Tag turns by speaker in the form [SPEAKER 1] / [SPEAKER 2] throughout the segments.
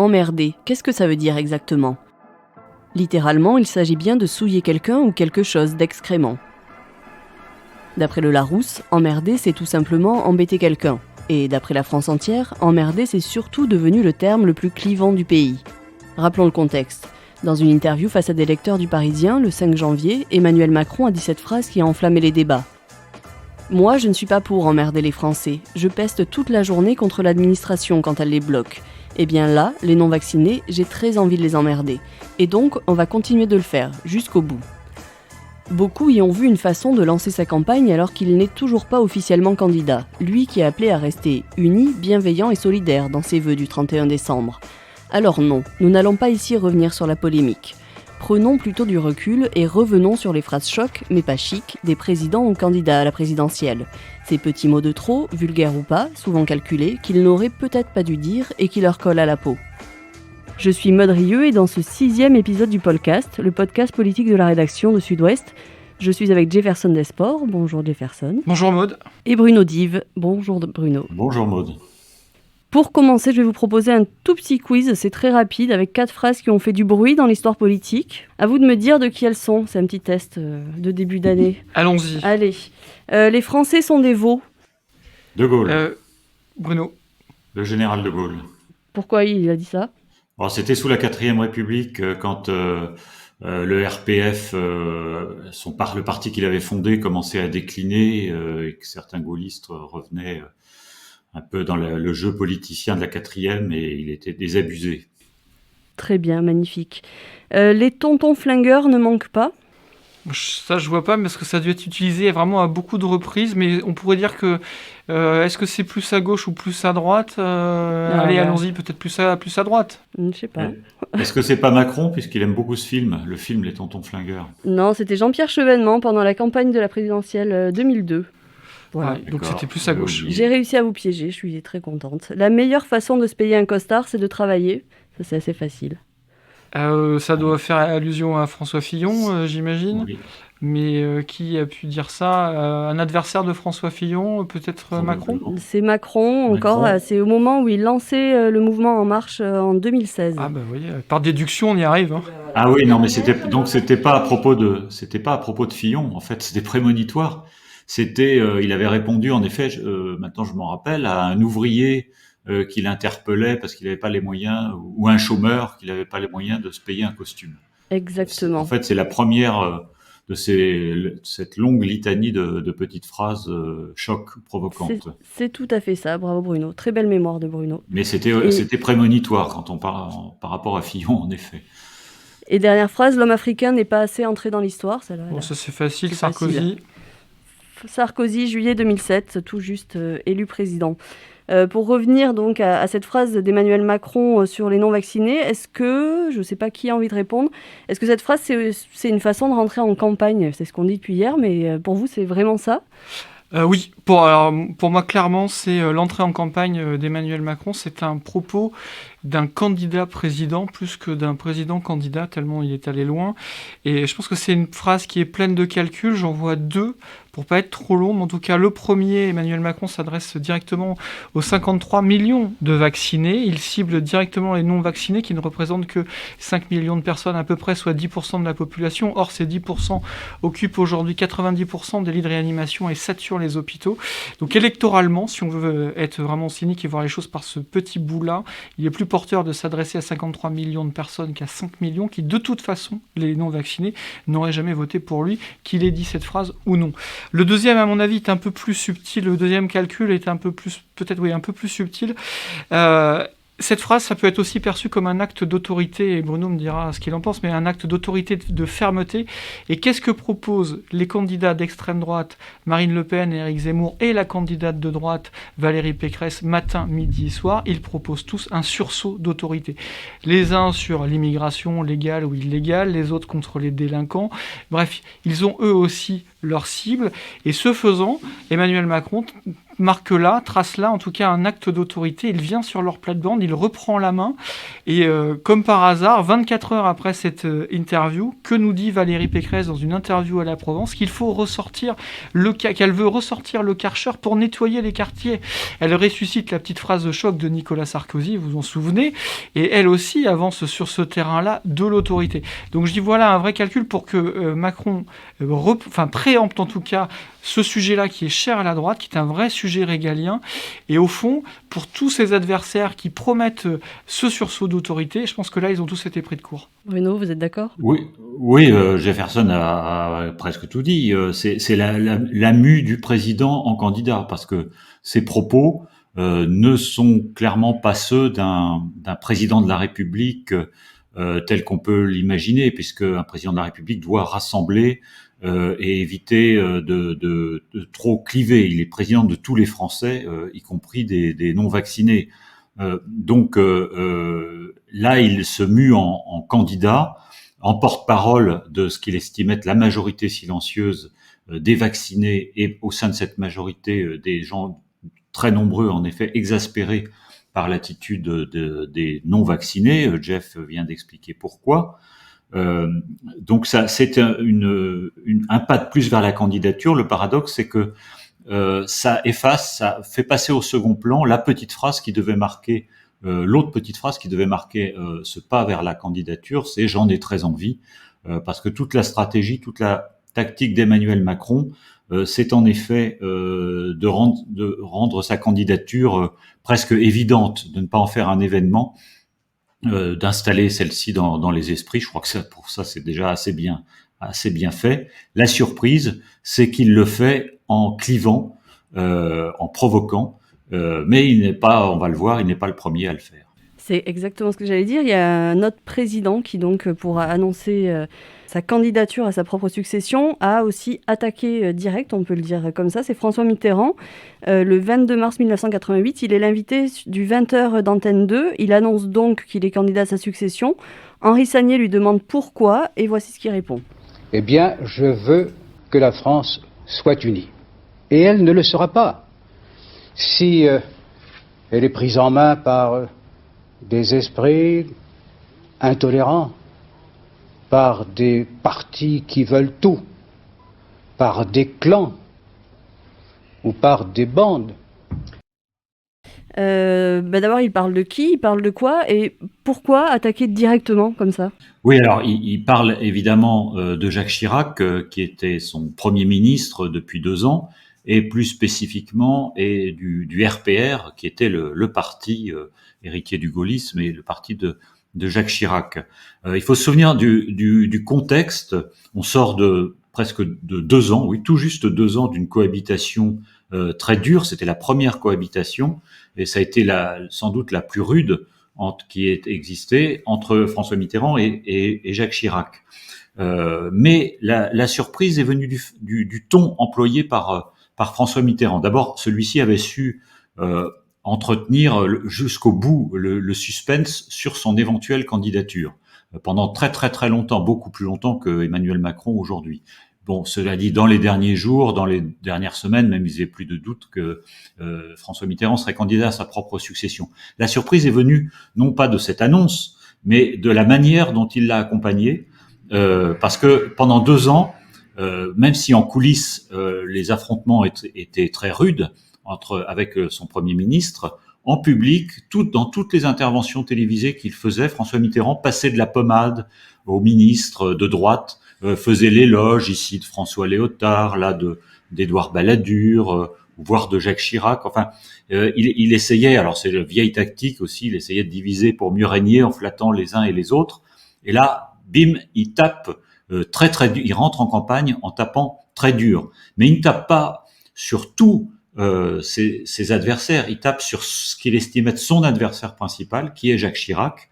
[SPEAKER 1] emmerder, qu'est-ce que ça veut dire exactement ? Littéralement, il s'agit bien de souiller quelqu'un ou quelque chose d'excrément. D'après le Larousse, emmerder, c'est tout simplement embêter quelqu'un. Et d'après la France entière, emmerder, c'est surtout devenu le terme le plus clivant du pays. Rappelons le contexte. Dans une interview face à des lecteurs du Parisien, le 5 janvier, Emmanuel Macron a dit cette phrase qui a enflammé les débats. « Moi, je ne suis pas pour emmerder les Français. Je peste toute la journée contre l'administration quand elle les bloque. Eh bien là, les non-vaccinés, j'ai très envie de les emmerder. Et donc, on va continuer de le faire, jusqu'au bout. » Beaucoup y ont vu une façon de lancer sa campagne alors qu'il n'est toujours pas officiellement candidat, lui qui a appelé à rester uni, bienveillant et solidaire dans ses vœux du 31 décembre. Alors non, nous n'allons pas ici revenir sur la polémique. Prenons plutôt du recul et revenons sur les phrases chocs, mais pas chic, des présidents ou candidats à la présidentielle. Ces petits mots de trop, vulgaires ou pas, souvent calculés, qu'ils n'auraient peut-être pas dû dire et qui leur collent à la peau. Je suis Maud Rieux et dans ce 6e épisode du podcast, le podcast politique de la rédaction de Sud-Ouest, je suis avec Jefferson Desports. Bonjour Jefferson.
[SPEAKER 2] Bonjour Maud.
[SPEAKER 1] Et Bruno Dive. Bonjour Bruno.
[SPEAKER 3] Bonjour Maud.
[SPEAKER 1] Pour commencer, je vais vous proposer un tout petit quiz, c'est très rapide, avec 4 phrases qui ont fait du bruit dans l'histoire politique. À vous de me dire de qui elles sont, c'est un petit test de début d'année.
[SPEAKER 2] Allons-y.
[SPEAKER 1] Allez. Les Français sont des veaux.
[SPEAKER 3] De Gaulle.
[SPEAKER 2] Bruno.
[SPEAKER 3] Le général de Gaulle.
[SPEAKER 1] Pourquoi il a dit ça ?
[SPEAKER 3] Alors, c'était sous la 4e République quand le RPF, le parti qu'il avait fondé, commençait à décliner et que certains gaullistes revenaient un peu dans le jeu politicien de la 4e et il était désabusé.
[SPEAKER 1] Très bien, magnifique. Les tontons flingueurs ne manquent pas ?
[SPEAKER 2] Ça, je vois pas, parce que ça a dû être utilisé vraiment à beaucoup de reprises, mais on pourrait dire que est-ce que c'est plus à gauche ou plus à droite allons-y, peut-être plus à droite.
[SPEAKER 1] Je sais pas.
[SPEAKER 3] Est-ce que c'est pas Macron, puisqu'il aime beaucoup ce film, le film Les Tontons Flingueurs ?
[SPEAKER 1] Non, c'était Jean-Pierre Chevènement pendant la campagne de la présidentielle 2002. Voilà.
[SPEAKER 2] Donc c'était plus à gauche.
[SPEAKER 1] J'ai réussi à vous piéger, je suis très contente. La meilleure façon de se payer un costard, c'est de travailler. Ça, c'est assez facile.
[SPEAKER 2] Ça doit faire allusion à François Fillon, j'imagine. Oui. Mais qui a pu dire ça ? Un adversaire de François Fillon, peut-être Macron ?
[SPEAKER 1] C'est Macron, encore. C'est au moment où il lançait le mouvement En Marche en 2016.
[SPEAKER 2] Ah bah oui, par déduction, on y arrive. Hein.
[SPEAKER 3] Ah oui, non, mais c'était pas à propos de Fillon. En fait, c'était prémonitoire. Il avait répondu, en effet, maintenant je m'en rappelle, à un ouvrier qu'il interpellait parce qu'il n'avait pas les moyens, ou un chômeur qu'il n'avait pas les moyens de se payer un costume.
[SPEAKER 1] Exactement.
[SPEAKER 3] En fait, c'est la première de cette longue litanie de petites phrases choc provocantes.
[SPEAKER 1] C'est tout à fait ça, bravo Bruno. Très belle mémoire de Bruno.
[SPEAKER 3] Mais c'était prémonitoire quand on parle par rapport à Fillon, en effet.
[SPEAKER 1] Et dernière phrase, l'homme africain n'est pas assez entré dans l'histoire. Ça
[SPEAKER 2] c'est facile, Sarkozy.
[SPEAKER 1] Sarkozy, juillet 2007, tout juste élu président. Pour revenir donc à cette phrase d'Emmanuel Macron sur les non-vaccinés, est-ce que, je ne sais pas qui a envie de répondre, est-ce que cette phrase c'est une façon de rentrer en campagne ? C'est ce qu'on dit depuis hier, mais pour vous c'est vraiment ça ?
[SPEAKER 2] Oui, pour moi clairement c'est l'entrée en campagne d'Emmanuel Macron, c'est un propos d'un candidat président plus que d'un président candidat, tellement il est allé loin. Et je pense que c'est une phrase qui est pleine de calculs, j'en vois 2 pour pas être trop long, mais en tout cas le premier, Emmanuel Macron s'adresse directement aux 53 millions de vaccinés, il cible directement les non-vaccinés qui ne représentent que 5 millions de personnes à peu près, soit 10% de la population. Or ces 10% occupent aujourd'hui 90% des lits de réanimation et saturent les hôpitaux. Donc électoralement, si on veut être vraiment cynique et voir les choses par ce petit bout-là, il est plus porteur de s'adresser à 53 millions de personnes qu'à 5 millions qui, de toute façon, les non-vaccinés, n'auraient jamais voté pour lui, qu'il ait dit cette phrase ou non. Le deuxième, à mon avis, est un peu plus subtil. Le deuxième calcul est un peu plus subtil. Cette phrase, ça peut être aussi perçu comme un acte d'autorité, et Bruno me dira ce qu'il en pense, mais un acte d'autorité, de fermeté. Et qu'est-ce que proposent les candidats d'extrême droite, Marine Le Pen et Éric Zemmour, et la candidate de droite, Valérie Pécresse, matin, midi et soir ? Ils proposent tous un sursaut d'autorité. Les uns sur l'immigration légale ou illégale, les autres contre les délinquants. Bref, ils ont eux aussi leur cible. Et ce faisant, Emmanuel Macron marque-là, trace-là, en tout cas un acte d'autorité. Il vient sur leur plate-bande, il reprend la main. Et comme par hasard, 24 heures après cette interview, que nous dit Valérie Pécresse dans une interview à la Provence? Qu'elle veut ressortir le Karcher pour nettoyer les quartiers. Elle ressuscite la petite phrase de choc de Nicolas Sarkozy, vous vous en souvenez, et elle aussi avance sur ce terrain-là de l'autorité. Donc je dis voilà un vrai calcul pour que Macron préempte en tout cas ce sujet-là qui est cher à la droite, qui est un vrai sujet régalien. Et au fond, pour tous ces adversaires qui promettent ce sursaut d'autorité, je pense que là, ils ont tous été pris de court.
[SPEAKER 1] Bruno, vous êtes d'accord?
[SPEAKER 3] Oui, Jefferson a presque tout dit. C'est la mue du président en candidat, parce que ses propos ne sont clairement pas ceux d'un président de la République tel qu'on peut l'imaginer, puisque un président de la République doit rassembler et éviter de trop cliver. Il est président de tous les Français, y compris des non-vaccinés. Donc là, il se mue en candidat, en porte-parole de ce qu'il estimait être la majorité silencieuse des vaccinés, et au sein de cette majorité, des gens très nombreux, en effet, exaspérés par l'attitude des non-vaccinés. Jeff vient d'expliquer pourquoi. Donc ça, c'est un pas de plus vers la candidature. Le paradoxe, c'est que ça fait passer au second plan la petite phrase qui devait marquer l'autre petite phrase qui devait marquer ce pas vers la candidature, c'est j'en ai très envie, parce que toute la stratégie, toute la tactique d'Emmanuel Macron, c'est en effet de rendre sa candidature presque évidente, de ne pas en faire un événement, d'installer celle-ci dans les esprits. Je crois que pour ça, c'est déjà assez bien fait. La surprise, c'est qu'il le fait en clivant, en provoquant, mais il n'est pas, on va le voir, il n'est pas le premier à le faire.
[SPEAKER 1] C'est exactement ce que j'allais dire. Il y a un autre président qui, donc, pour annoncer sa candidature à sa propre succession, a aussi attaqué direct, on peut le dire comme ça, c'est François Mitterrand. Le 22 mars 1988, il est l'invité du 20h d'Antenne 2. Il annonce donc qu'il est candidat à sa succession. Henri Sagnier lui demande pourquoi, et voici ce qu'il répond.
[SPEAKER 4] Eh bien, je veux que la France soit unie. Et elle ne le sera pas si elle est prise en main par des esprits intolérants, par des partis qui veulent tout, par des clans ou par des bandes.
[SPEAKER 1] D'abord, il parle de qui, il parle de quoi, et pourquoi attaquer directement comme ça?
[SPEAKER 3] Oui, alors il parle évidemment de Jacques Chirac, qui était son Premier ministre depuis 2 ans, et plus spécifiquement et du RPR, qui était le parti héritier du gaullisme et le parti de Jacques Chirac. Il faut se souvenir du contexte. On sort de presque de 2 ans, oui, tout juste 2 ans d'une cohabitation très dure. C'était la première cohabitation, et ça a été sans doute la plus rude qui ait existé entre François Mitterrand et Jacques Chirac. Mais la surprise est venue du ton employé par François Mitterrand. D'abord, celui-ci avait su entretenir jusqu'au bout le suspense sur son éventuelle candidature pendant très très très longtemps, beaucoup plus longtemps que Emmanuel Macron aujourd'hui. Bon, cela dit, dans les derniers jours, dans les dernières semaines, même, il n'y avait plus de doute que François Mitterrand serait candidat à sa propre succession. La surprise est venue non pas de cette annonce, mais de la manière dont il l'a accompagnée, parce que pendant 2 ans, même si en coulisses les affrontements étaient très rudes avec son Premier ministre, en public, dans toutes les interventions télévisées qu'il faisait, François Mitterrand passait de la pommade aux ministres de droite, faisait l'éloge ici de François Léotard, là d'Édouard Balladur, voire de Jacques Chirac. Enfin, il essayait, alors c'est la vieille tactique aussi, il essayait de diviser pour mieux régner en flattant les uns et les autres. Et là, bim, il tape très très dur. Il rentre en campagne en tapant très dur. Mais il ne tape pas sur tous ses adversaires. Il tape sur ce qu'il estimait être son adversaire principal, qui est Jacques Chirac,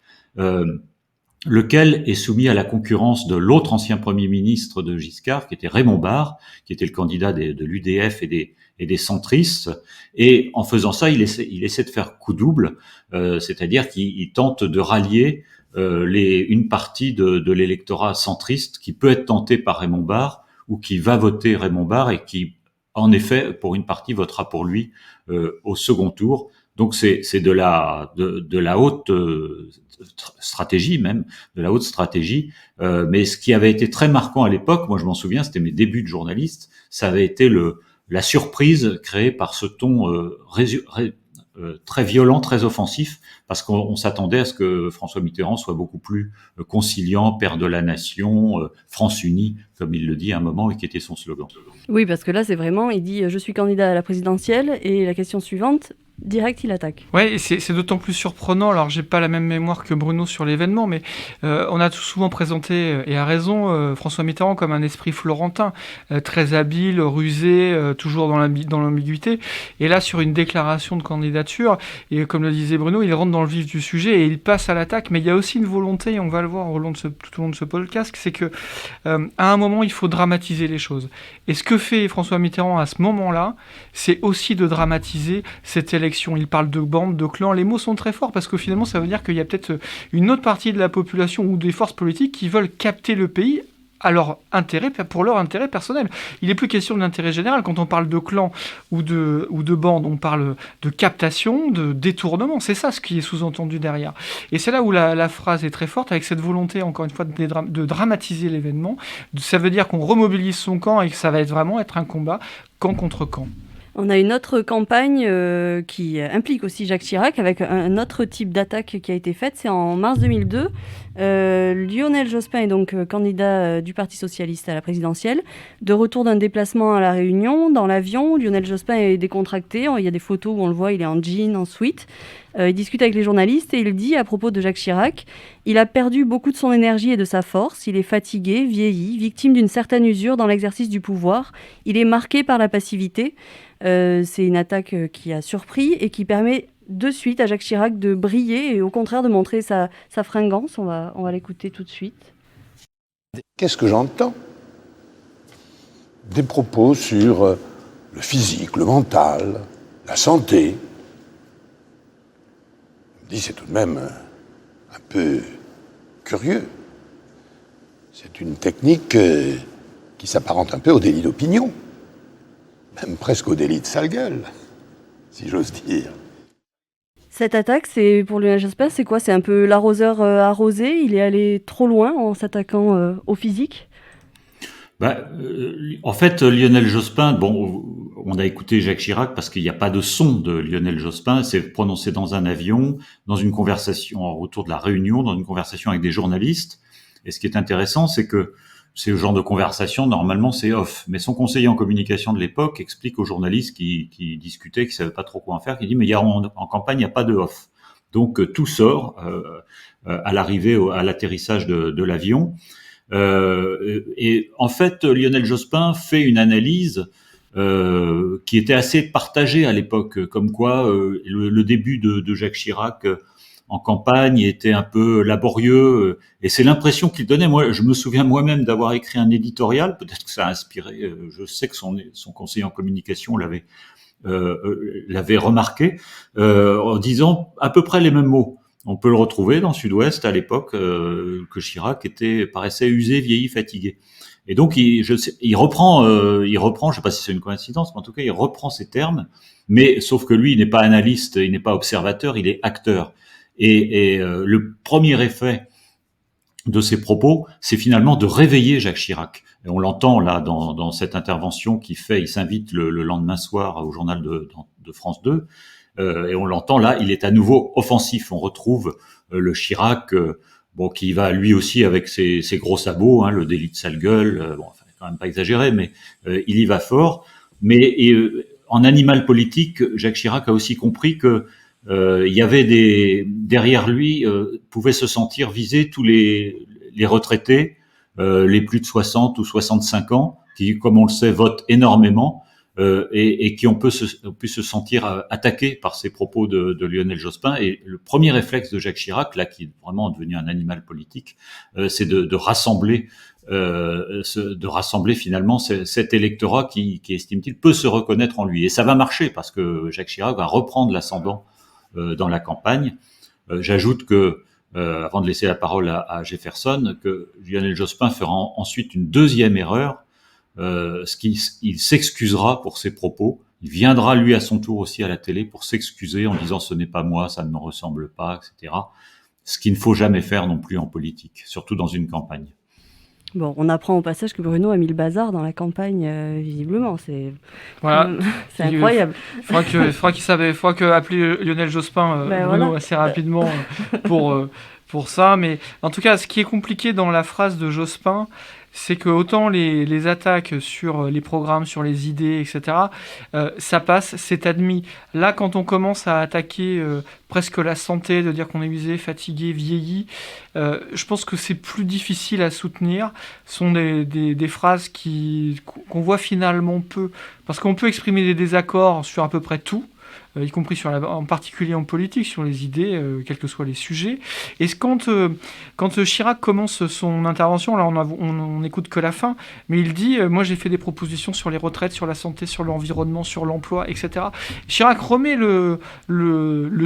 [SPEAKER 3] lequel est soumis à la concurrence de l'autre ancien Premier ministre de Giscard, qui était Raymond Barre, qui était le candidat de l'UDF et des centristes. Et en faisant ça, il essaie de faire coup double, c'est-à-dire qu'il tente de rallier une partie de l'électorat centriste qui peut être tenté par Raymond Barre ou qui va voter Raymond Barre et qui en effet, pour une partie, votera pour lui au second tour. Donc c'est de la haute stratégie même, de la haute stratégie. Mais ce qui avait été très marquant à l'époque, moi je m'en souviens, c'était mes débuts de journaliste, ça avait été la surprise créée par ce ton très violent, très offensif, parce qu'on s'attendait à ce que François Mitterrand soit beaucoup plus conciliant, père de la nation, France unie, comme il le dit à un moment et qui était son slogan.
[SPEAKER 1] Oui, parce que là, c'est vraiment, il dit « je suis candidat à la présidentielle » et la question suivante, direct, il attaque.
[SPEAKER 2] Ouais, et c'est d'autant plus surprenant. Alors, j'ai pas la même mémoire que Bruno sur l'événement, mais on a tout souvent présenté, et à raison, François Mitterrand comme un esprit florentin, très habile, rusé, toujours dans l'ambiguïté. Et là, sur une déclaration de candidature, et comme le disait Bruno, il rentre dans le vif du sujet et il passe à l'attaque. Mais il y a aussi une volonté, et on va le voir tout au long de ce podcast, c'est que à un moment, il faut dramatiser les choses. Et ce que fait François Mitterrand à ce moment-là, c'est aussi de dramatiser cette élection. Il parle de bandes, de clans. Les mots sont très forts parce que finalement, ça veut dire qu'il y a peut-être une autre partie de la population ou des forces politiques qui veulent capter le pays à leur intérêt, pour leur intérêt personnel. Il n'est plus question de l'intérêt général. Quand on parle de clans ou de bandes, on parle de captation, de détournement. C'est ça ce qui est sous-entendu derrière. Et c'est là où la phrase est très forte, avec cette volonté, encore une fois, de dramatiser l'événement. Ça veut dire qu'on remobilise son camp et que ça va vraiment être un combat camp contre camp.
[SPEAKER 1] On a une autre campagne qui implique aussi Jacques Chirac avec un autre type d'attaque qui a été faite. C'est en mars 2002. Lionel Jospin est donc candidat du Parti socialiste à la présidentielle. De retour d'un déplacement à La Réunion, dans l'avion, Lionel Jospin est décontracté. Il y a des photos où on le voit, il est en jean, en sweat. Il discute avec les journalistes et il dit à propos de Jacques Chirac, il a perdu beaucoup de son énergie et de sa force, il est fatigué, vieilli, victime d'une certaine usure dans l'exercice du pouvoir, il est marqué par la passivité. C'est une attaque qui a surpris et qui permet de suite à Jacques Chirac de briller et au contraire de montrer sa fringance. On va l'écouter tout de suite.
[SPEAKER 5] Qu'est-ce que j'entends ? Des propos sur le physique, le mental, la santé. Je me dis, c'est tout de même un peu curieux. C'est une technique qui s'apparente un peu au délit d'opinion. Même presque au délit de sale gueule, si j'ose dire.
[SPEAKER 1] Cette attaque, c'est pour Lionel Jospin, c'est quoi ? C'est un peu l'arroseur arrosé. Il est allé trop loin en s'attaquant au physique.
[SPEAKER 3] En fait, Lionel Jospin, on a écouté Jacques Chirac parce qu'il n'y a pas de son de Lionel Jospin. C'est prononcé dans un avion, dans une conversation en retour de la Réunion, dans une conversation avec des journalistes. Et ce qui est intéressant, c'est que ce genre de conversation, normalement, c'est off. Mais son conseiller en communication de l'époque explique aux journalistes qui discutaient, qui savaient pas trop quoi en faire, qui dit, mais en campagne, il n'y a pas de off. Donc, tout sort à l'arrivée, à l'atterrissage de l'avion. Et en fait, Lionel Jospin fait une analyse qui était assez partagée à l'époque, comme quoi le début de Jacques Chirac en campagne était un peu laborieux, et c'est l'impression qu'il donnait. Moi, je me souviens moi-même d'avoir écrit un éditorial, peut-être que ça a inspiré, je sais que son conseiller en communication l'avait remarqué, en disant à peu près les mêmes mots. On peut le retrouver dans Sud-Ouest à l'époque, que Chirac paraissait usé, vieilli, fatigué. Et donc il reprend, je sais pas si c'est une coïncidence, mais en tout cas il reprend ces termes, mais sauf que lui il n'est pas analyste, il n'est pas observateur, il est acteur. Et le premier effet de ses propos, c'est finalement de réveiller Jacques Chirac. Et on l'entend là dans cette intervention qu'il fait, il s'invite le lendemain soir au journal de France 2, et on l'entend là, il est à nouveau offensif. On retrouve le Chirac, qui va lui aussi avec ses gros sabots, le délit de sale gueule, quand même pas exagéré, mais il y va fort. Mais en animal politique, Jacques Chirac a aussi compris que il y avait derrière lui pouvaient se sentir visés tous les retraités, les plus de 60 ou 65 ans, qui, comme on le sait, votent énormément, et qui ont pu se sentir attaqués par ces propos de Lionel Jospin. Et le premier réflexe de Jacques Chirac, là, qui est vraiment devenu un animal politique, c'est de rassembler finalement cet électorat qui estime-t-il peut se reconnaître en lui. Et ça va marcher parce que Jacques Chirac va reprendre l'ascendant dans la campagne. J'ajoute que, avant de laisser la parole à Jefferson, que Lionel Jospin fera ensuite une deuxième erreur, il s'excusera pour ses propos. Il viendra lui à son tour aussi à la télé pour s'excuser en disant ce n'est pas moi, ça ne me ressemble pas, etc. Ce qu'il ne faut jamais faire non plus en politique, surtout dans une campagne.
[SPEAKER 1] Bon, on apprend au passage que Bruno a mis le bazar dans la campagne, visiblement.
[SPEAKER 2] Voilà.
[SPEAKER 1] C'est incroyable.
[SPEAKER 2] Faudra que appeler Lionel Jospin, Bruno, voilà, assez rapidement pour ça. Mais en tout cas, ce qui est compliqué dans la phrase de Jospin, c'est que autant les attaques sur les programmes, sur les idées, etc., ça passe, c'est admis. Là, quand on commence à attaquer presque la santé, de dire qu'on est usé, fatigué, vieilli, je pense que c'est plus difficile à soutenir. Ce sont des phrases qu'on voit finalement peu, parce qu'on peut exprimer des désaccords sur à peu près tout, y compris en particulier en politique, sur les idées, quels que soient les sujets. Et quand Chirac commence son intervention, là on n'écoute que la fin, mais il dit moi j'ai fait des propositions sur les retraites, sur la santé, sur l'environnement, sur l'emploi, etc. Chirac remet le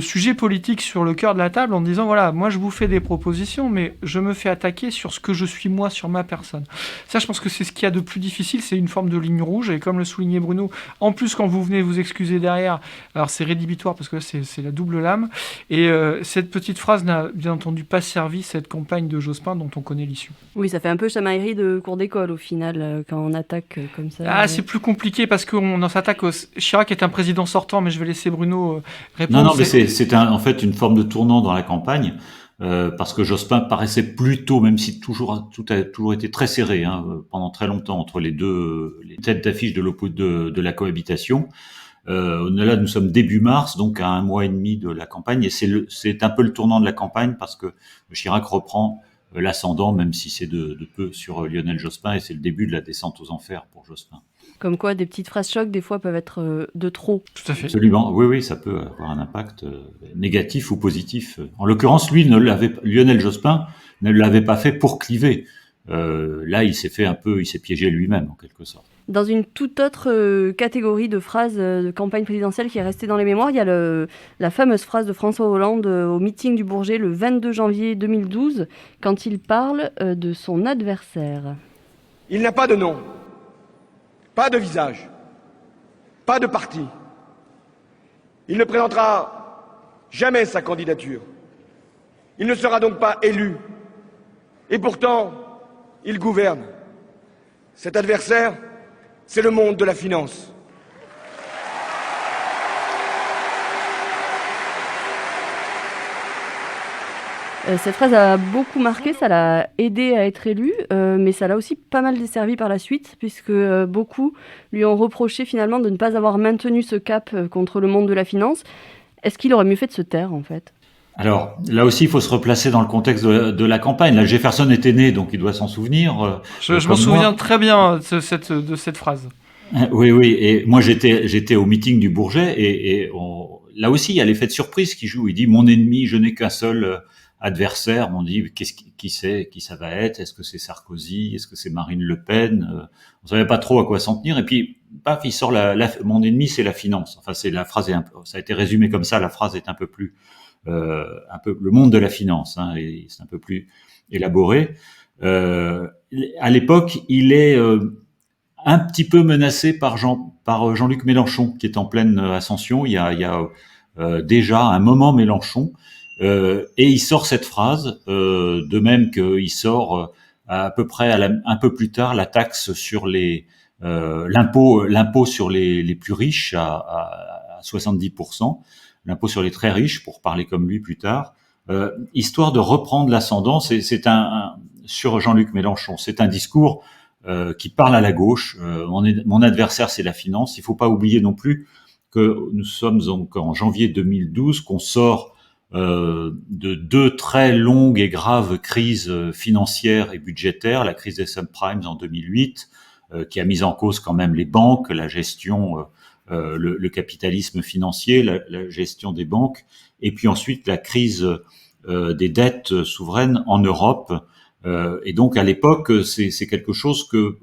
[SPEAKER 2] sujet politique sur le cœur de la table en disant voilà, moi je vous fais des propositions, mais je me fais attaquer sur ce que je suis moi, sur ma personne. Ça, je pense que c'est ce qu'il y a de plus difficile, c'est une forme de ligne rouge, et comme le soulignait Bruno, en plus quand vous venez vous excuser derrière, alors c'est rédhibitoire parce que là, c'est la double lame. Et cette petite phrase n'a bien entendu pas servi cette campagne de Jospin dont on connaît l'issue.
[SPEAKER 1] Oui, ça fait un peu chamaillerie de cours d'école au final, quand on attaque comme ça.
[SPEAKER 2] Ah, c'est plus compliqué parce qu'on s'attaque Chirac est un président sortant, mais je vais laisser Bruno répondre.
[SPEAKER 3] Non, mais c'est en fait une forme de tournant dans la campagne. Parce que Jospin paraissait plutôt, même si tout a toujours été très serré pendant très longtemps entre les têtes d'affiche de la cohabitation. Là, nous sommes début mars, donc à 1 mois et demi de la campagne, et c'est un peu le tournant de la campagne parce que Chirac reprend l'ascendant, même si c'est de peu, sur Lionel Jospin, et c'est le début de la descente aux enfers pour Jospin.
[SPEAKER 1] Comme quoi, des petites phrases chocs, des fois, peuvent être de trop.
[SPEAKER 2] Tout à fait.
[SPEAKER 3] Absolument, oui, ça peut avoir un impact négatif ou positif. En l'occurrence, Lionel Jospin ne l'avait pas fait pour cliver. Là, il s'est piégé lui-même, en quelque sorte.
[SPEAKER 1] Dans une toute autre catégorie de phrases de campagne présidentielle qui est restée dans les mémoires, il y a la fameuse phrase de François Hollande au meeting du Bourget le 22 janvier 2012, quand il parle de son adversaire.
[SPEAKER 6] Il n'a pas de nom, pas de visage, pas de parti. Il ne présentera jamais sa candidature. Il ne sera donc pas élu. Et pourtant, il gouverne. Cet adversaire, c'est le monde de la finance.
[SPEAKER 1] Cette phrase a beaucoup marqué, ça l'a aidé à être élu, mais ça l'a aussi pas mal desservi par la suite, puisque beaucoup lui ont reproché finalement de ne pas avoir maintenu ce cap contre le monde de la finance. Est-ce qu'il aurait mieux fait de se taire, en fait ?
[SPEAKER 3] Alors, là aussi, il faut se replacer dans le contexte de la campagne. Là, Jefferson était né, donc il doit s'en souvenir.
[SPEAKER 2] Je m'en souviens très bien de cette phrase.
[SPEAKER 3] Oui, et moi j'étais au meeting du Bourget et là aussi il y a l'effet de surprise qui joue. Il dit mon ennemi, je n'ai qu'un seul adversaire. On dit qui ça va être? Est-ce que c'est Sarkozy? Est-ce que c'est Marine Le Pen? On savait pas trop à quoi s'en tenir. Et puis paf, il sort mon ennemi, c'est la finance. Enfin, c'est la phrase ça a été résumé comme ça. La phrase est un peu plus un peu le monde de la finance, et c'est un peu plus élaboré. À l'époque, il est un petit peu menacé par Jean-Luc Mélenchon, qui est en pleine ascension. Il y a déjà un moment Mélenchon, et il sort cette phrase, de même qu'il sort à peu près un peu plus tard la taxe sur l'impôt sur les plus riches à 70%, l'impôt sur les très riches, pour parler comme lui plus tard, histoire de reprendre l'ascendant. C'est sur Jean-Luc Mélenchon. C'est un discours qui parle à la gauche. Mon adversaire, c'est la finance. Il ne faut pas oublier non plus que nous sommes donc en janvier 2012, qu'on sort de 2 très longues et graves crises financières et budgétaires. La crise des subprimes en 2008, qui a mis en cause quand même les banques, la gestion, le capitalisme financier, la gestion des banques, et puis ensuite la crise des dettes souveraines en Europe. Et donc à l'époque, c'est quelque chose que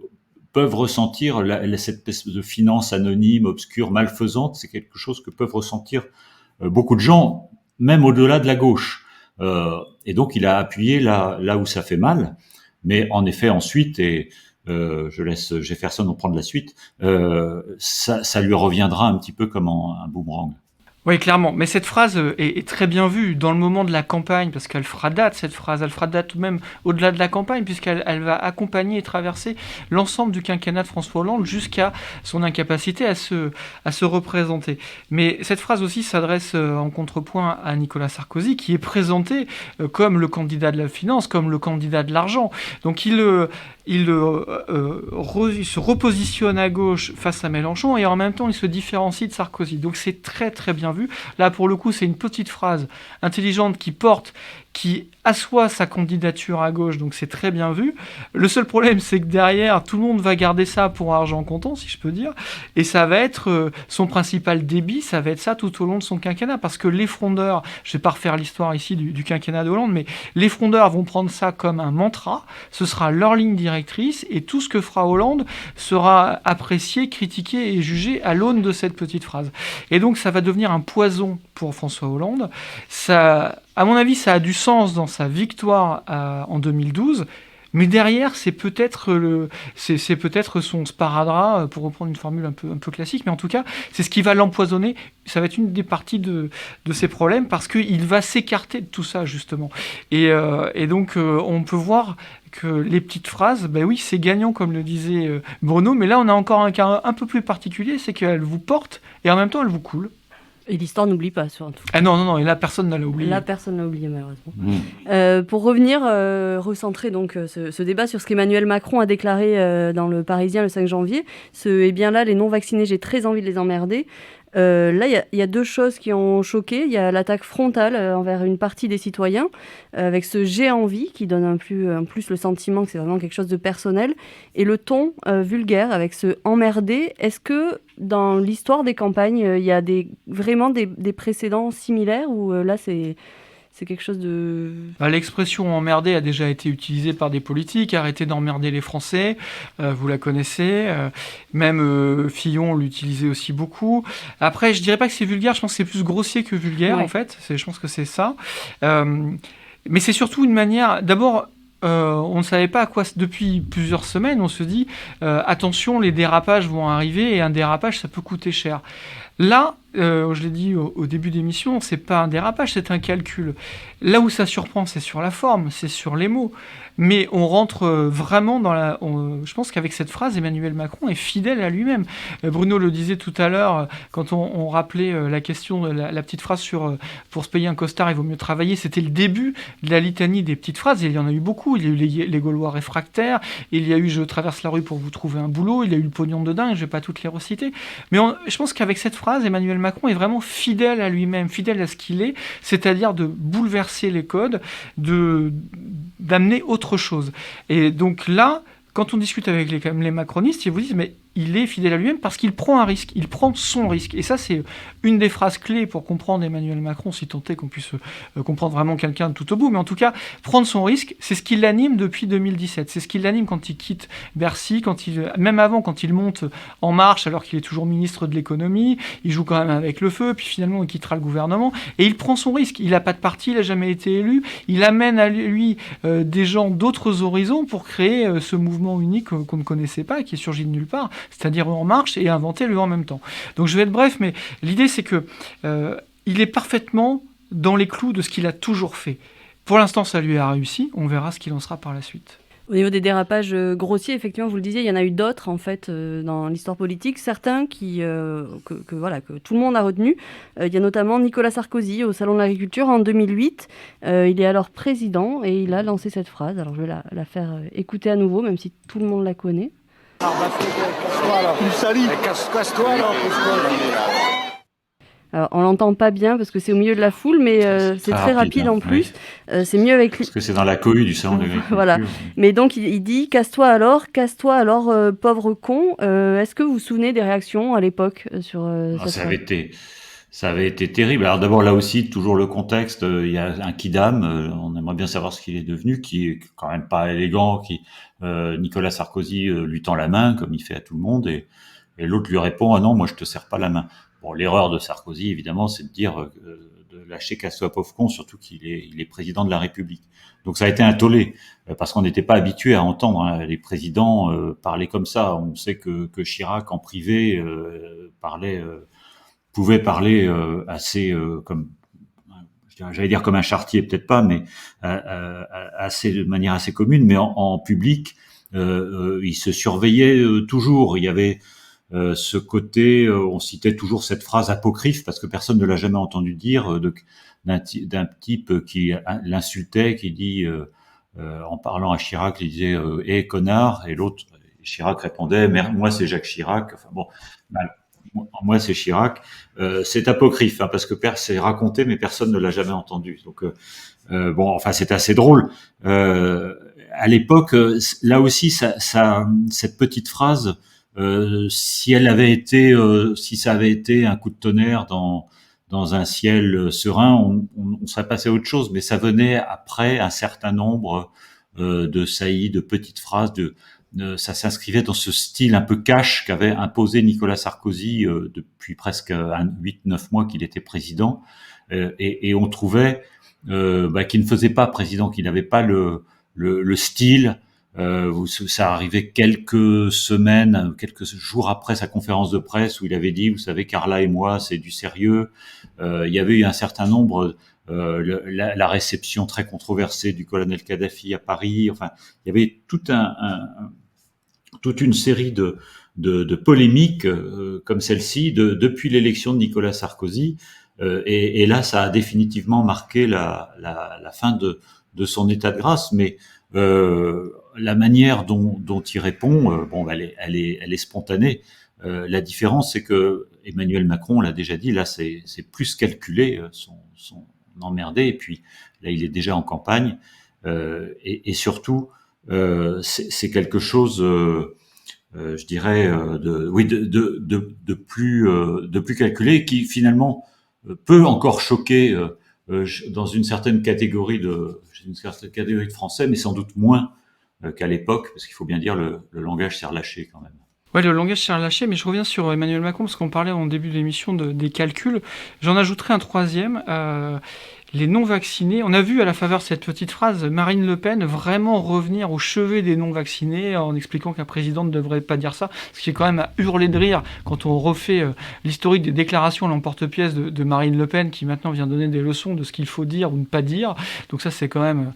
[SPEAKER 3] peuvent ressentir cette espèce de finance anonyme, obscure, malfaisante. C'est quelque chose que peuvent ressentir beaucoup de gens, même au-delà de la gauche. Et donc il a appuyé là où ça fait mal. Mais en effet, ensuite, et je laisse Jefferson en prendre la suite, ça lui reviendra un petit peu comme un boomerang.
[SPEAKER 2] Oui, clairement. Mais cette phrase est très bien vue dans le moment de la campagne, parce qu'elle fera date, cette phrase. Elle fera date même au-delà de la campagne, puisqu'elle va accompagner et traverser l'ensemble du quinquennat de François Hollande jusqu'à son incapacité à se représenter. Mais cette phrase aussi s'adresse en contrepoint à Nicolas Sarkozy, qui est présenté comme le candidat de la finance, comme le candidat de l'argent. Donc il se repositionne à gauche face à Mélenchon et en même temps il se différencie de Sarkozy. Donc c'est très très bien vu. Là pour le coup c'est une petite phrase intelligente qui assoit sa candidature à gauche, donc c'est très bien vu. Le seul problème, c'est que derrière, tout le monde va garder ça pour argent comptant, si je peux dire, et ça va être son principal débit, ça va être ça tout au long de son quinquennat, parce que les frondeurs, je vais pas refaire l'histoire ici du quinquennat de Hollande, mais les frondeurs vont prendre ça comme un mantra, ce sera leur ligne directrice, et tout ce que fera Hollande sera apprécié, critiqué et jugé à l'aune de cette petite phrase. Et donc ça va devenir un poison pour François Hollande. Ça, à mon avis, ça a du sens dans sa victoire en 2012, mais derrière, c'est peut-être son sparadrap, pour reprendre une formule un peu classique, mais en tout cas, c'est ce qui va l'empoisonner. Ça va être une des parties de ses problèmes, parce qu'il va s'écarter de tout ça, justement. Et donc, on peut voir que les petites phrases, ben oui, c'est gagnant, comme le disait Bruno, mais là, on a encore un cas un peu plus particulier, c'est qu'elle vous porte, et en même temps, elle vous coule.
[SPEAKER 1] Et l'histoire n'oublie pas, surtout.
[SPEAKER 2] Ah non, et là, personne ne l'a oublié.
[SPEAKER 1] Là, personne n'a oublié, malheureusement. Pour revenir, recentrer donc ce débat sur ce qu'Emmanuel Macron a déclaré dans Le Parisien le 5 janvier, eh bien là, les non-vaccinés, j'ai très envie de les emmerder. Là, il y a deux choses qui ont choqué. Il y a l'attaque frontale envers une partie des citoyens, avec ce « j'ai envie » qui donne en plus le sentiment que c'est vraiment quelque chose de personnel, et le ton vulgaire avec ce « emmerder ». Est-ce que dans l'histoire des campagnes, il y a vraiment des précédents similaires, ou là, c'est quelque chose de...
[SPEAKER 2] L'expression « emmerder » a déjà été utilisée par des politiques. Arrêtez d'emmerder les Français, vous la connaissez. Même Fillon l'utilisait aussi beaucoup. Après, je dirais pas que c'est vulgaire, je pense que c'est plus grossier que vulgaire, en fait. Je pense que c'est ça. Mais c'est surtout une manière... D'abord, on ne savait pas à quoi... Depuis plusieurs semaines, on se dit attention, les dérapages vont arriver, et un dérapage, ça peut coûter cher. Là, je l'ai dit au début d'émission, c'est pas un dérapage, c'est un calcul. Là où ça surprend, c'est sur la forme, c'est sur les mots. Mais on rentre vraiment dans je pense qu'avec cette phrase, Emmanuel Macron est fidèle à lui-même. Bruno le disait tout à l'heure, quand on rappelait la question, la petite phrase sur pour se payer un costard, il vaut mieux travailler. C'était le début de la litanie des petites phrases, et il y en a eu beaucoup. Il y a eu les Gaulois réfractaires, il y a eu je traverse la rue pour vous trouver un boulot, il y a eu le pognon de dingue, je vais pas toutes les reciter. Mais je pense qu'avec cette phrase, Emmanuel Macron est vraiment fidèle à lui-même, fidèle à ce qu'il est, c'est-à-dire de bouleverser les codes, d'amener autre chose. Et donc là, quand on discute avec les macronistes, ils vous disent mais il est fidèle à lui-même parce qu'il prend un risque, il prend son risque. Et ça, c'est une des phrases clés pour comprendre Emmanuel Macron, si tant est qu'on puisse comprendre vraiment quelqu'un de tout au bout. Mais en tout cas, prendre son risque, c'est ce qui l'anime depuis 2017. C'est ce qui l'anime quand il quitte Bercy, même avant, quand il monte En Marche, alors qu'il est toujours ministre de l'économie, il joue quand même avec le feu, puis finalement, il quittera le gouvernement. Et il prend son risque. Il n'a pas de parti, il n'a jamais été élu. Il amène à lui des gens d'autres horizons pour créer ce mouvement unique qu'on ne connaissait pas, qui est surgi de nulle part, c'est-à-dire En Marche, et inventer le en même temps. Donc je vais être bref, mais l'idée c'est que il est parfaitement dans les clous de ce qu'il a toujours fait. Pour l'instant, ça lui a réussi, on verra ce qu'il en sera par la suite.
[SPEAKER 1] Au niveau des dérapages grossiers, effectivement, vous le disiez, il y en a eu d'autres en fait dans l'histoire politique, certains que tout le monde a retenu. Il y a notamment Nicolas Sarkozy au Salon de l'Agriculture en 2008. Il est alors président et il a lancé cette phrase. Alors je vais la faire écouter à nouveau, même si tout le monde la connaît. Alors, on l'entend pas bien parce que c'est au milieu de la foule, mais c'est très rapide en plus. Oui. C'est mieux avec lui.
[SPEAKER 3] Parce que c'est dans la cohue du salon de l'agriculture.
[SPEAKER 1] Voilà. Mais donc il dit casse-toi alors, pauvre con. Est-ce que vous vous souvenez des réactions à l'époque sur
[SPEAKER 3] ça avait été terrible. Alors d'abord là aussi toujours le contexte. Il y a un kidam. On aimerait bien savoir ce qu'il est devenu, qui est quand même pas élégant. Nicolas Sarkozy lui tend la main comme il fait à tout le monde, et l'autre lui répond ah non, moi je te serre pas la main. Bon, l'erreur de Sarkozy, évidemment, c'est de dire, lâcher qu'à soit pauvre con, surtout qu'il est président de la République. Donc ça a été un tollé, parce qu'on n'était pas habitué à entendre les présidents parler comme ça. On sait que Chirac en privé pouvait parler assez comme, j'allais dire comme un charretier, peut-être pas, mais de manière assez commune, mais en public, il se surveillait toujours. Il y avait ce côté, on citait toujours cette phrase apocryphe parce que personne ne l'a jamais entendu dire d'un type qui l'insultait, qui dit en parlant à Chirac, il disait connard, et l'autre, Chirac répondait moi c'est Jacques Chirac. Enfin bon, moi c'est Chirac. C'est apocryphe parce que c'est raconté, mais personne ne l'a jamais entendu. Donc c'est assez drôle. À l'époque, là aussi, cette petite phrase. Si ça avait été un coup de tonnerre dans un ciel serein, on serait passé à autre chose. Mais ça venait après un certain nombre de saillies, de petites phrases. Ça s'inscrivait dans ce style un peu cash qu'avait imposé Nicolas Sarkozy depuis presque 8-9 mois qu'il était président. Et on trouvait qu'il ne faisait pas président, qu'il n'avait pas le style. Ça arrivait quelques semaines, quelques jours après sa conférence de presse où il avait dit, vous savez, Carla et moi, c'est du sérieux. Il y avait eu un certain nombre, la réception très controversée du colonel Kadhafi à Paris. Enfin, il y avait toute une série de polémiques comme celle-ci depuis l'élection de Nicolas Sarkozy. Et là, ça a définitivement marqué la fin de son état de grâce, mais la manière dont il répond, elle est spontanée. La différence, c'est que Emmanuel Macron l'a déjà dit, là, c'est plus calculé, son emmerdé, et puis là, il est déjà en campagne, et surtout, c'est quelque chose, je dirais, de plus calculé, qui finalement peut encore choquer dans une certaine catégorie de Français, mais sans doute moins qu'à l'époque, parce qu'il faut bien dire le langage s'est relâché quand même.
[SPEAKER 2] Ouais, le langage s'est relâché, mais je reviens sur Emmanuel Macron, parce qu'on parlait en début de l'émission des calculs. J'en ajouterai un troisième, les non-vaccinés. On a vu à la faveur de cette petite phrase Marine Le Pen vraiment revenir au chevet des non-vaccinés en expliquant qu'un président ne devrait pas dire ça, ce qui est quand même à hurler de rire quand on refait l'historique des déclarations à l'emporte-pièce de Marine Le Pen, qui maintenant vient donner des leçons de ce qu'il faut dire ou ne pas dire. Donc ça, c'est quand même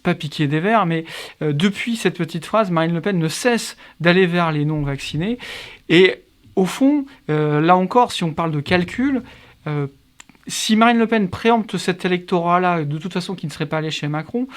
[SPEAKER 2] pas piquer des vers, mais depuis cette petite phrase, Marine Le Pen ne cesse d'aller vers les non-vaccinés. Et au fond, là encore, si on parle de calcul, si Marine Le Pen préempte cet électorat-là, de toute façon qui ne serait pas allé chez Macron,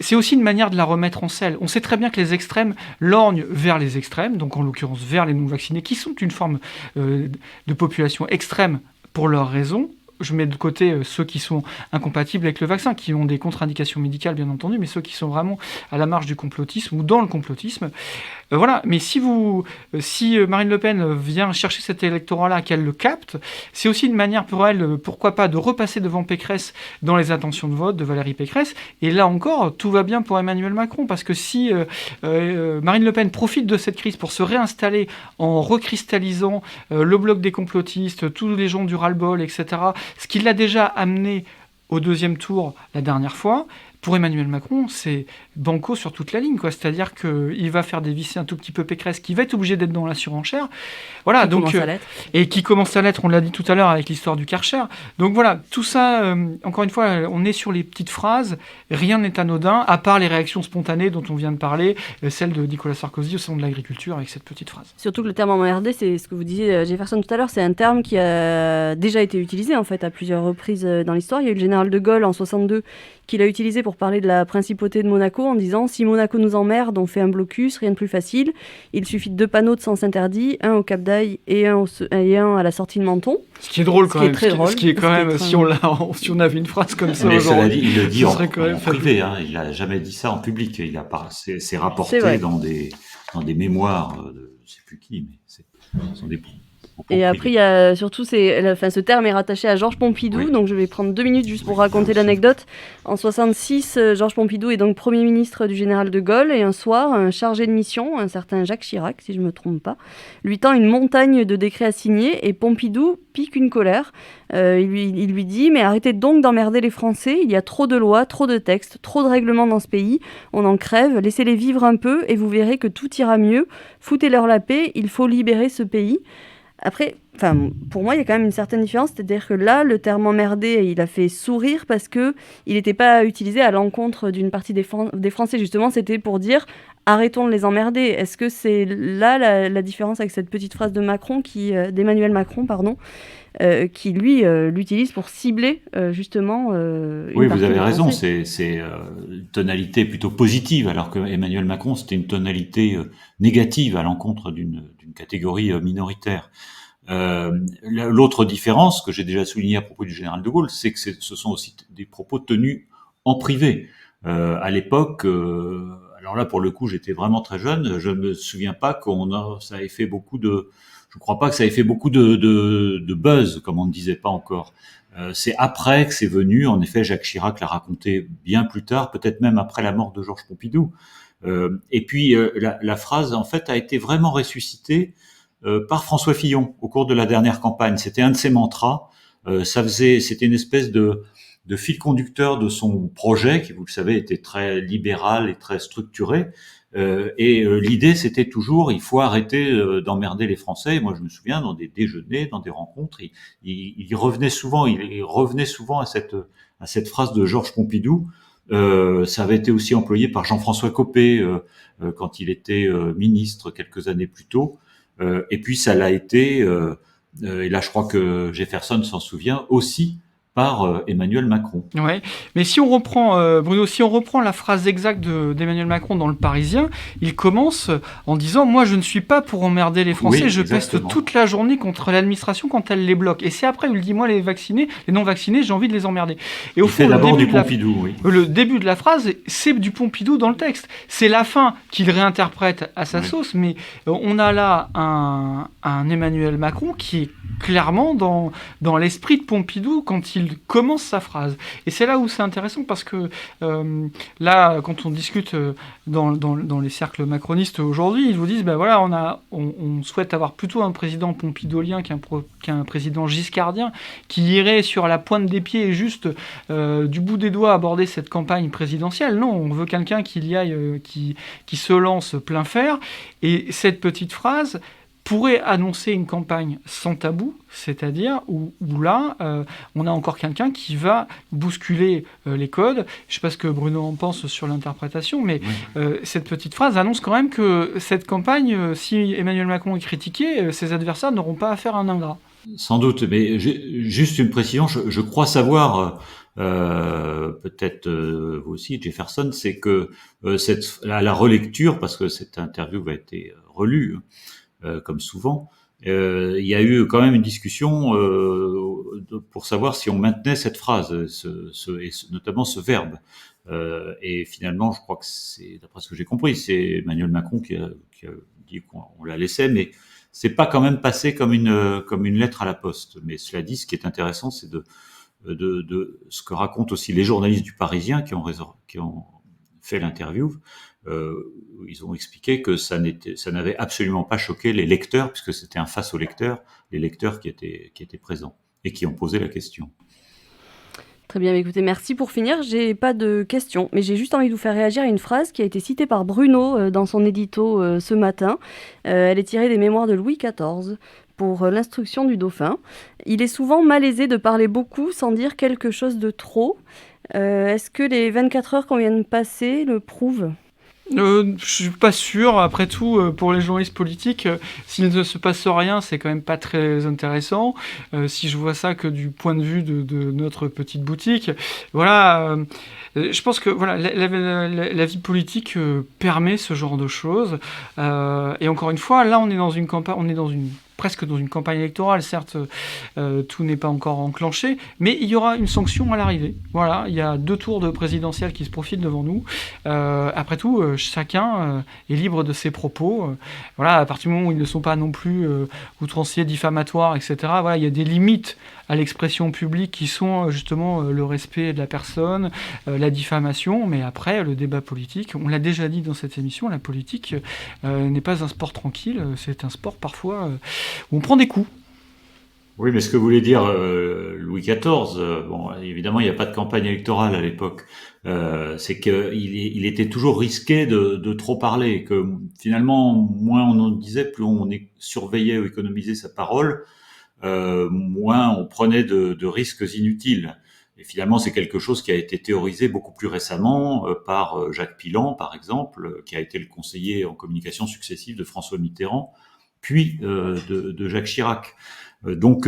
[SPEAKER 2] c'est aussi une manière de la remettre en selle. On sait très bien que les extrêmes lorgnent vers les extrêmes, donc en l'occurrence vers les non-vaccinés, qui sont une forme de population extrême pour leurs raisons. Je mets de côté ceux qui sont incompatibles avec le vaccin, qui ont des contre-indications médicales bien entendu, mais ceux qui sont vraiment à la marge du complotisme ou dans le complotisme. Voilà, mais si Marine Le Pen vient chercher cet électorat-là, qu'elle le capte, c'est aussi une manière pour elle, pourquoi pas, de repasser devant Pécresse dans les intentions de vote de Valérie Pécresse. Et là encore, tout va bien pour Emmanuel Macron, parce que si Marine Le Pen profite de cette crise pour se réinstaller en recristallisant le bloc des complotistes, tous les gens du ras-le-bol, etc., ce qui l'a déjà amené au deuxième tour la dernière fois, pour Emmanuel Macron, c'est banco sur toute la ligne, quoi. C'est-à-dire qu'il va faire dévisser un tout petit peu Pécresse, qui va être obligé d'être dans la surenchère. Voilà,
[SPEAKER 1] qui commence à l'être.
[SPEAKER 2] Et qui commence à l'être, on l'a dit tout à l'heure avec l'histoire du Karcher. Donc voilà, tout ça, encore une fois, on est sur les petites phrases, rien n'est anodin, à part les réactions spontanées dont on vient de parler, celle de Nicolas Sarkozy au salon de l'agriculture avec cette petite phrase.
[SPEAKER 1] Surtout que le terme emmerdé, c'est ce que vous disiez Jefferson tout à l'heure, c'est un terme qui a déjà été utilisé en fait à plusieurs reprises dans l'histoire. Il y a eu le général de Gaulle en 62 qui l'a utilisé pour parler de la principauté de Monaco en disant « Si Monaco nous emmerde, on fait un blocus, rien de plus facile. Il suffit de 2 panneaux de sens interdit, un au Cap d'Aille et un à la sortie de Menton. »
[SPEAKER 2] Ce qui est drôle quand même.
[SPEAKER 1] Ce
[SPEAKER 2] qui est quand même, si on avait une phrase comme ça aujourd'hui,
[SPEAKER 3] il le dit en privé, hein, il n'a jamais dit ça en public. C'est rapporté dans des mémoires de je ne sais plus qui, mais ce sont des
[SPEAKER 1] Et après, il y a surtout, ce terme est rattaché à Georges Pompidou,
[SPEAKER 3] Oui.
[SPEAKER 1] donc je vais prendre 2 minutes juste pour
[SPEAKER 3] Oui,
[SPEAKER 1] raconter
[SPEAKER 3] ça aussi.
[SPEAKER 1] l'anecdote. En 1966, Georges Pompidou est donc Premier ministre du général de Gaulle, et un soir, un chargé de mission, un certain Jacques Chirac, si je ne me trompe pas, lui tend une montagne de décrets à signer, et Pompidou pique une colère. Il lui dit « Mais arrêtez donc d'emmerder les Français, il y a trop de lois, trop de textes, trop de règlements dans ce pays, on en crève, laissez-les vivre un peu, et vous verrez que tout ira mieux, foutez-leur la paix, il faut libérer ce pays ». Après, pour moi, il y a quand même une certaine différence, c'est-à-dire que là, le terme emmerdé, il a fait sourire parce que il n'était pas utilisé à l'encontre d'une partie des Français. Justement, c'était pour dire arrêtons de les emmerder. Est-ce que c'est là la différence avec cette petite phrase de d'Emmanuel Macron, qui lui l'utilise pour cibler justement une
[SPEAKER 3] Oui,
[SPEAKER 1] partie
[SPEAKER 3] vous avez
[SPEAKER 1] des
[SPEAKER 3] raison,
[SPEAKER 1] Français.
[SPEAKER 3] c'est une tonalité plutôt positive, alors que Emmanuel Macron, c'était une tonalité négative à l'encontre d'une catégorie minoritaire. L'autre différence que j'ai déjà soulignée à propos du général de Gaulle, c'est que ce sont aussi des propos tenus en privé. À l'époque, alors là pour le coup, j'étais vraiment très jeune, je ne me souviens pas ça ait fait beaucoup de, je crois pas que ça ait fait beaucoup de buzz, comme on ne disait pas encore. C'est après que c'est venu, en effet, Jacques Chirac l'a raconté bien plus tard, peut-être même après la mort de Georges Pompidou. Et puis la phrase, en fait, a été vraiment ressuscitée par François Fillon au cours de la dernière campagne. C'était un de ses mantras. C'était une espèce de fil conducteur de son projet, qui, vous le savez, était très libéral et très structuré. L'idée, c'était toujours, il faut arrêter d'emmerder les Français. Et moi, je me souviens, dans des déjeuners, dans des rencontres, il revenait souvent à cette phrase de Georges Pompidou. Ça avait été aussi employé par Jean-François Copé quand il était ministre quelques années plus tôt. Et puis ça l'a été, et là je crois que Jefferson s'en souvient aussi, par Emmanuel Macron.
[SPEAKER 2] Ouais, mais si on reprend, Bruno, si on reprend la phrase exacte d'Emmanuel Macron dans Le Parisien, il commence en disant « Moi, je ne suis pas pour emmerder les Français,
[SPEAKER 3] Oui,
[SPEAKER 2] je
[SPEAKER 3] exactement.
[SPEAKER 2] peste toute la journée contre l'administration quand elle les bloque. » Et c'est après où il dit « Moi, les non-vaccinés, j'ai envie de les emmerder. » Et au
[SPEAKER 3] Il
[SPEAKER 2] fond,
[SPEAKER 3] fait d'abord du Pompidou, oui.
[SPEAKER 2] le début de la phrase, c'est du Pompidou dans le texte. C'est la fin qu'il réinterprète à sa sauce, mais on a là un Emmanuel Macron qui est clairement dans l'esprit de Pompidou quand il commence sa phrase. Et c'est là où c'est intéressant parce que là, quand on discute dans les cercles macronistes aujourd'hui, ils vous disent, ben voilà, on souhaite avoir plutôt un président pompidolien qu'un président giscardien qui irait sur la pointe des pieds et juste du bout des doigts aborder cette campagne présidentielle. Non, on veut quelqu'un qui y aille, qui se lance plein fer. Et cette petite phrase pourrait annoncer une campagne sans tabou, c'est-à-dire où là, on a encore quelqu'un qui va bousculer les codes. Je ne sais pas ce que Bruno en pense sur l'interprétation, mais cette petite phrase annonce quand même que cette campagne, si Emmanuel Macron est critiqué, ses adversaires n'auront pas à faire un ingrat.
[SPEAKER 3] Sans doute, mais juste une précision, je crois savoir, peut-être vous aussi, Jefferson, c'est que la relecture, parce que cette interview a été relue, comme souvent, il y a eu quand même une discussion pour savoir si on maintenait cette phrase, notamment ce verbe. Et finalement, je crois que c'est, d'après ce que j'ai compris, c'est Emmanuel Macron qui a dit qu'on la laissait, mais c'est pas quand même passé comme une lettre à la poste. Mais cela dit, ce qui est intéressant, c'est de ce que racontent aussi les journalistes du Parisien qui ont fait l'interview. Ils ont expliqué que ça n'avait absolument pas choqué les lecteurs, puisque c'était un face aux lecteurs, les lecteurs qui étaient présents et qui ont posé la question.
[SPEAKER 1] Très bien, écoutez, merci. Pour finir, j'ai pas de questions, mais j'ai juste envie de vous faire réagir à une phrase qui a été citée par Bruno dans son édito ce matin. Elle est tirée des mémoires de Louis XIV pour l'instruction du dauphin. Il est souvent malaisé de parler beaucoup sans dire quelque chose de trop. Est-ce que les 24 heures qu'on vient de passer le prouvent ?
[SPEAKER 2] Je suis pas sûr. Après tout, pour les journalistes politiques, s'il ne se passe rien, c'est quand même pas très intéressant. Si je vois ça que du point de vue de notre petite boutique, voilà. Je pense que voilà, la vie politique permet ce genre de choses. Et encore une fois, là, on est dans une campagne, on est dans une presque dans une campagne électorale, certes, tout n'est pas encore enclenché, mais il y aura une sanction à l'arrivée. Voilà, il y a 2 tours de présidentielles qui se profilent devant nous. Après tout, chacun est libre de ses propos. Voilà, à partir du moment où ils ne sont pas non plus outranciers, diffamatoires, etc. Voilà, il y a des limites à l'expression publique qui sont justement le respect de la personne, la diffamation, mais après, le débat politique, on l'a déjà dit dans cette émission, la politique n'est pas un sport tranquille, c'est un sport parfois où on prend des coups.
[SPEAKER 3] Oui, mais ce que voulait dire Louis XIV, bon, évidemment, il n'y a pas de campagne électorale à l'époque. C'est qu'il était toujours risqué de trop parler, que finalement, moins on en disait, plus on surveillait ou économisait sa parole, moins on prenait de risques inutiles. Et finalement, c'est quelque chose qui a été théorisé beaucoup plus récemment par Jacques Pillan, par exemple, qui a été le conseiller en communication successif de François Mitterrand, puis de Jacques Chirac. Donc,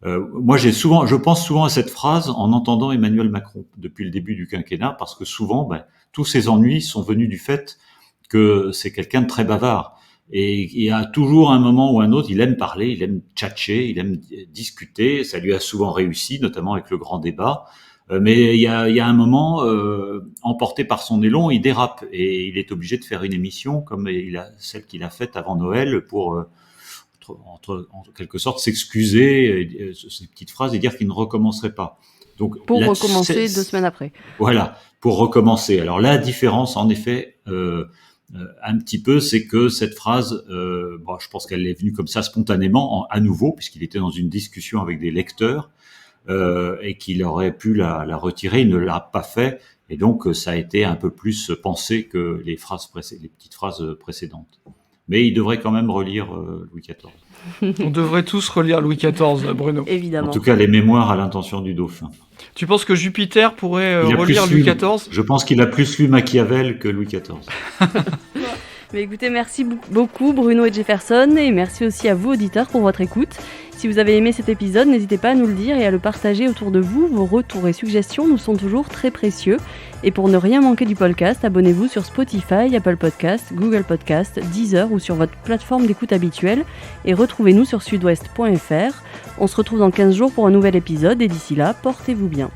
[SPEAKER 3] moi, je pense souvent à cette phrase en entendant Emmanuel Macron depuis le début du quinquennat, parce que souvent, tous ces ennuis sont venus du fait que c'est quelqu'un de très bavard. Et il y a toujours un moment ou un autre, il aime parler, il aime tchatcher, il aime discuter. Ça lui a souvent réussi, notamment avec le grand débat. Mais il y a un moment, emporté par son élan, il dérape et il est obligé de faire une émission comme celle qu'il a faite avant Noël pour en quelque sorte s'excuser, ces petites phrases et dire qu'il ne recommencerait pas. Donc,
[SPEAKER 1] pour recommencer 2 semaines après.
[SPEAKER 3] Voilà, pour recommencer. Alors la différence, en effet, un petit peu, c'est que cette phrase, je pense qu'elle est venue comme ça spontanément, à nouveau, puisqu'il était dans une discussion avec des lecteurs, et qu'il aurait pu la retirer, il ne l'a pas fait, et donc ça a été un peu plus pensé que les petites phrases précédentes. Mais il devrait quand même relire Louis XIV.
[SPEAKER 2] On devrait tous relire Louis XIV, Bruno.
[SPEAKER 1] Évidemment.
[SPEAKER 3] En tout cas, les mémoires à l'intention du dauphin.
[SPEAKER 2] Tu penses que Jupiter pourrait relire Louis XIV ?
[SPEAKER 3] Je pense qu'il a plus lu Machiavel que Louis XIV.
[SPEAKER 1] Mais écoutez, merci beaucoup Bruno et Jefferson, et merci aussi à vous auditeurs pour votre écoute. Si vous avez aimé cet épisode, n'hésitez pas à nous le dire et à le partager autour de vous. Vos retours et suggestions nous sont toujours très précieux. Et pour ne rien manquer du podcast, abonnez-vous sur Spotify, Apple Podcasts, Google Podcasts, Deezer ou sur votre plateforme d'écoute habituelle. Et retrouvez-nous sur sudouest.fr. On se retrouve dans 15 jours pour un nouvel épisode et d'ici là, portez-vous bien.